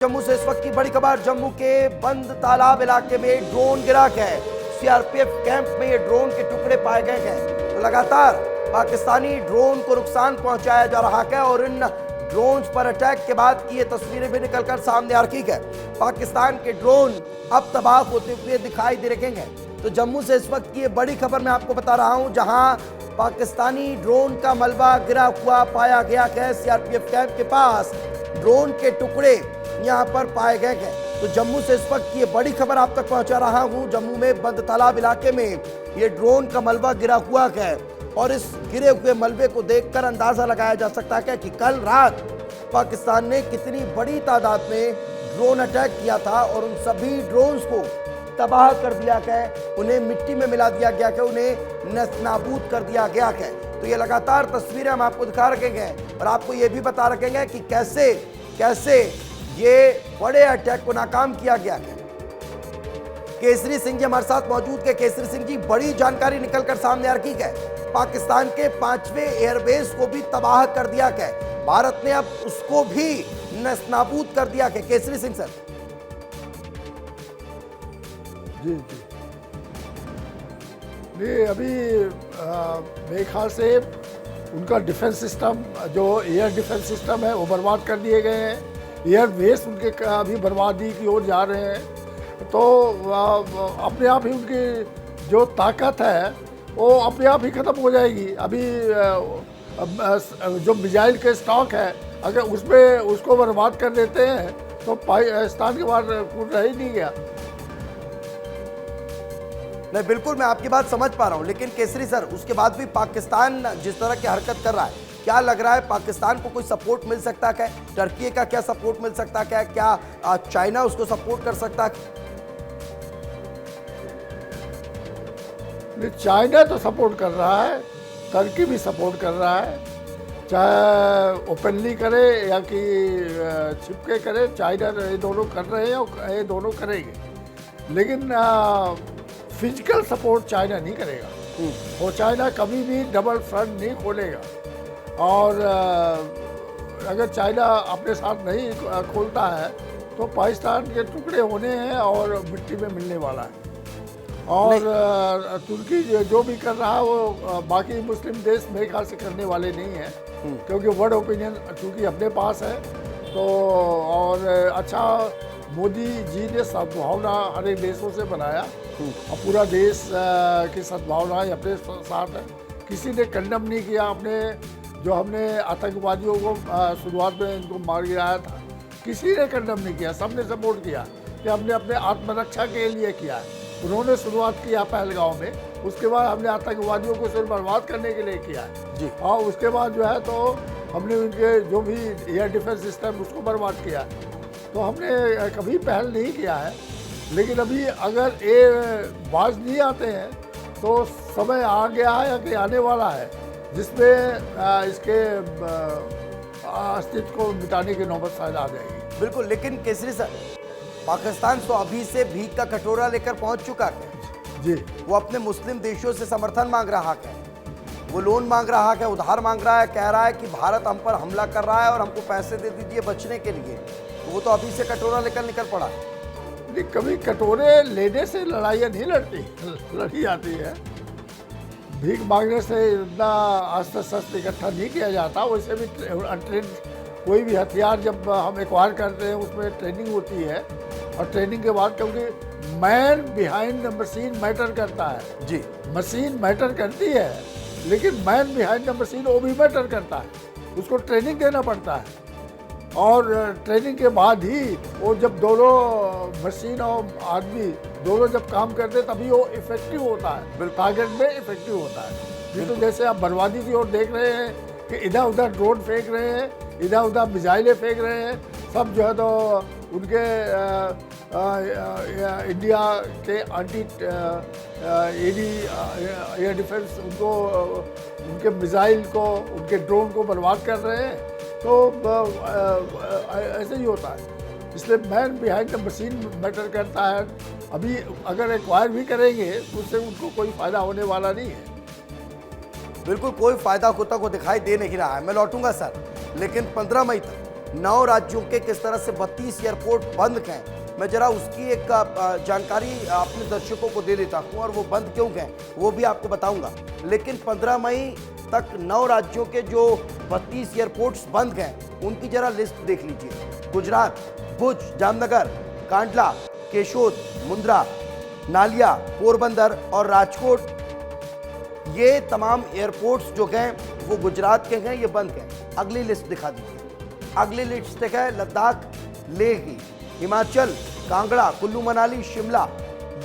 जम्मू से इस वक्त की बड़ी खबर। जम्मू के बंद तालाब इलाके में ड्रोन गिरा है। सीआरपीएफ कैंप में ये ड्रोन के टुकड़े पाए गए हैं। तो लगातार पाकिस्तानी ड्रोन को नुकसान पहुंचाया जा रहा है और इन ड्रोन पर अटैक के बाद की ये तस्वीरें भी निकलकर सामने आ रही है। पाकिस्तान के ड्रोन अब तबाह होते हुए दिखाई दे रहे हैं। तो जम्मू से इस वक्त की ये बड़ी खबर मैं आपको बता रहा हूं, जहां पाकिस्तानी ड्रोन का मलबा गिरा हुआ पाया गया है। सीआरपीएफ कैंप के पास ड्रोन के टुकड़े यहां पर पाए गए हैं। तो जम्मू से इस वक्त ये बड़ी खबर आप तक पहुंचा रहा हूं। जम्मू में बंद तालाब इलाके में ये ड्रोन का मलबा गिरा हुआ है और इस गिरे हुए मलबे को देखकर अंदाजा लगाया जा सकता है कि कल रात पाकिस्तान ने कितनी बड़ी तादाद में ड्रोन अटैक किया था और उन सभी ड्रोन्स को तबाह कर दिया गया, उन्हें मिट्टी में मिला दिया गया है, उन्हें नस्तानाबूद कर दिया गया है। तो ये लगातार तस्वीरें हम आपको दिखा रखेंगे और आपको ये भी बता रखेंगे कि कैसे कैसे ये बड़े अटैक को नाकाम किया गया है। केसरी सिंह जी हमारे साथ मौजूद है। केसरी सिंह जी, बड़ी जानकारी निकलकर सामने आ रही है। पाकिस्तान के 5वें एयरबेस को भी तबाह कर दिया है। भारत ने अब उसको भी नस्तानाबूद कर दिया है। केसरी सिंह सर। जी नहीं, अभी मेरे ख्याल से उनका डिफेंस सिस्टम, जो एयर डिफेंस सिस्टम है, वो बर्बाद कर दिए गए हैं। एयर बेस उनके अभी बर्बादी की ओर जा रहे हैं। तो अपने आप ही उनकी जो ताकत है वो अपने आप ही ख़त्म हो जाएगी। अभी जो मिसाइल के स्टॉक है, अगर उसमें उसको बर्बाद कर देते हैं तो पाकिस्तान के बाद कुछ रह ही नहीं गया। नहीं, बिल्कुल मैं आपकी बात समझ पा रहा हूं, लेकिन केसरी सर, उसके बाद भी पाकिस्तान जिस तरह की हरकत कर रहा है, क्या लग रहा है पाकिस्तान को कोई सपोर्ट मिल सकता है? टर्की का क्या सपोर्ट मिल सकता है? क्या चाइना उसको सपोर्ट कर सकता है? चाइना तो सपोर्ट कर रहा है, टर्की भी सपोर्ट कर रहा है, चाहे ओपनली करे या कि छिपके करे। चाइना ये दोनों कर रहे हैं और ये दोनों करेंगे, लेकिन फिजिकल सपोर्ट चाइना नहीं करेगा। और चाइना कभी भी डबल फ्रंट नहीं खोलेगा। और अगर चाइना अपने साथ नहीं खोलता है तो पाकिस्तान के टुकड़े होने हैं और मिट्टी में मिलने वाला है। और तुर्की जो भी कर रहा है वो बाकी मुस्लिम देश मेरे ख्याल से करने वाले नहीं हैं, क्योंकि वर्ल्ड ओपिनियन चूँकि अपने पास है। तो और अच्छा, मोदी जी ने सद्भावना हर एक देशों से बनाया और पूरा देश की सद्भावना अपने साथ है। किसी ने कंडम नहीं किया। अपने जो हमने आतंकवादियों को शुरुआत में इनको मार गिराया था, किसी ने कंडम नहीं किया, सबने सपोर्ट किया कि हमने अपने आत्मरक्षा के लिए किया है। उन्होंने शुरुआत किया पहलगांव में, उसके बाद हमने आतंकवादियों को सिर्फ बर्बाद करने के लिए किया है जी। और उसके बाद जो है तो हमने उनके जो भी एयर डिफेंस सिस्टम उसको बर्बाद किया है। तो हमने कभी पहल नहीं किया है। लेकिन अभी अगर ये बाज नहीं आते हैं तो समय आ गया है या कि आने वाला है जिसमें इसके अस्तित्व को मिटाने की नौबत शायद आ जाएगी। बिल्कुल, लेकिन केसरी सर, पाकिस्तान तो अभी से भीख का कटोरा लेकर पहुंच चुका है जी। वो अपने मुस्लिम देशों से समर्थन मांग रहा है, वो लोन मांग रहा है, उधार मांग रहा है, कह रहा है कि भारत हम पर हमला कर रहा है और हमको पैसे दे दीजिए बचने के लिए। तो वो तो अभी से कटोरा लेकर निकल पड़ा है। कभी कटोरे लेने से लड़ाइयाँ नहीं लड़ी जाती है। भीख मांगने से इतना अस्त्र शस्त्र इकट्ठा नहीं किया जाता। वैसे भी अनट्रेंड कोई भी हथियार जब हम एक्वायर करते हैं उसमें ट्रेनिंग होती है, और ट्रेनिंग के बाद, क्योंकि man behind the machine matter करता है जी। मशीन मैटर करती है, लेकिन मैन बिहाइंड द मशीन वो भी मैटर करता है। उसको ट्रेनिंग देना पड़ता है, और ट्रेनिंग के बाद ही वो जब दोनों मशीन और आदमी दोनों जब काम करते तभी वो इफेक्टिव होता है, टारगेट में इफेक्टिव होता है। तो जैसे आप बर्बादी की ओर देख रहे हैं कि इधर उधर ड्रोन फेंक रहे हैं, इधर उधर मिसाइलें फेंक रहे हैं, सब जो है तो उनके इंडिया के एंटी एयर डिफेंस उनको, उनके मिसाइल को, उनके ड्रोन को बर्बाद कर रहे हैं। तो ऐसे ही होता है। इसलिए man behind the machine matter करता है। अभी अगर एक्वायर भी करेंगे तो उससे उनको कोई फ़ायदा होने वाला नहीं है। बिल्कुल कोई फायदा होता को दिखाई दे नहीं रहा है। मैं लौटूंगा सर, लेकिन 15 मई तक 9 राज्यों के किस तरह से 32 एयरपोर्ट बंद हैं, मैं जरा उसकी एक जानकारी अपने दर्शकों को दे देता हूं और वो बंद क्यों हैं वो भी आपको बताऊंगा। लेकिन 15 मई तक 9 राज्यों के जो 32 एयरपोर्ट्स बंद हैं उनकी जरा लिस्ट देख लीजिए। गुजरात, भुज, जामनगर, कांडला, केशोद, मुंद्रा, नालिया, पोरबंदर और राजकोट, ये तमाम एयरपोर्ट्स जो हैं वो गुजरात के हैं, ये बंद हैं। अगली लिस्ट दिखा दीजिए। अगली लिस्ट है लद्दाख, लेह की, हिमाचल, कांगड़ा, कुल्लू मनाली, शिमला,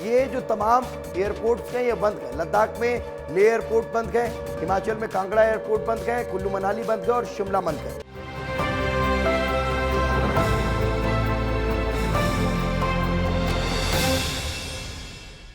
ये जो तमाम एयरपोर्ट्स हैं ये बंद हैं। लद्दाख में लेह एयरपोर्ट बंद है, हिमाचल में कांगड़ा एयरपोर्ट बंद है, कुल्लू मनाली बंद है और शिमला बंद है।